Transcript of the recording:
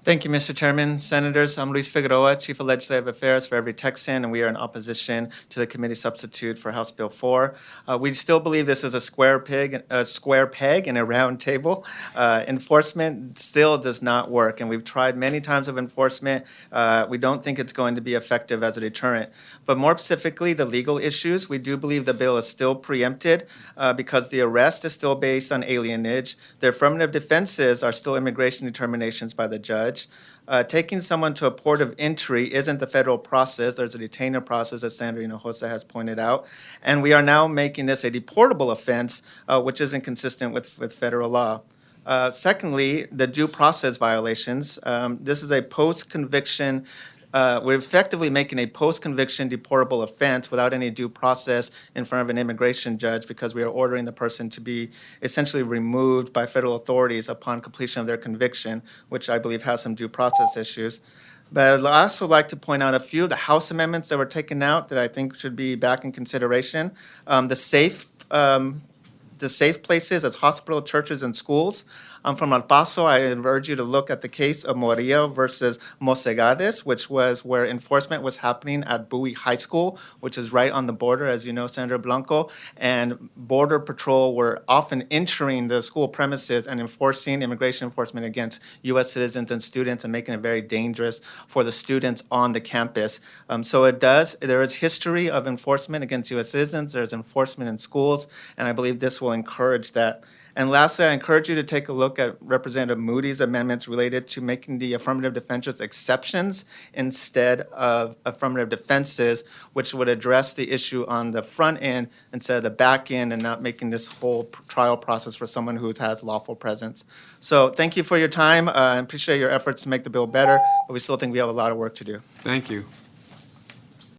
Thank you, Mr. Chairman. Senators, I'm Luis Figueroa, Chief of Legislative Affairs for every Texan, and we are in opposition to the committee substitute for House Bill 4. We still believe this is a square peg in a round table. Enforcement still does not work, and we've tried many times of enforcement. We don't think it's going to be effective as a deterrent. But more specifically, the legal issues, we do believe the bill is still preempted because the arrest is still based on alienage. The affirmative defenses are still immigration determinations by the judge. Taking someone to a port of entry isn't the federal process. There's a detainer process, as Senator Hinojosa has pointed out. And we are now making this a deportable offense, which isn't consistent with federal law. Secondly, the due process violations. This is a post-conviction we're effectively making a post-conviction deportable offense without any due process in front of an immigration judge because we are ordering the person to be essentially removed by federal authorities upon completion of their conviction, which I believe has some due process issues. But I'd also like to point out a few of the House amendments that were taken out that I think should be back in consideration. The safe places as hospital, churches, and schools. I'm from El Paso. I urge you to look at the case of Moria versus Mosegades, which was where enforcement was happening at Bowie High School, which is right on the border, as you know, Senator Blanco. And Border Patrol were often entering the school premises and enforcing immigration enforcement against U.S. citizens and students and making it very dangerous for the students on the campus. There is history of enforcement against U.S. citizens. There's enforcement in schools, and I believe this will encourage that. And lastly, I encourage you to take a look at Representative Moody's amendments related to making the affirmative defenses exceptions instead of affirmative defenses, which would address the issue on the front end instead of the back end and not making this whole trial process for someone who has lawful presence. So thank you for your time. I appreciate your efforts to make the bill better, but we still think we have a lot of work to do. Thank you.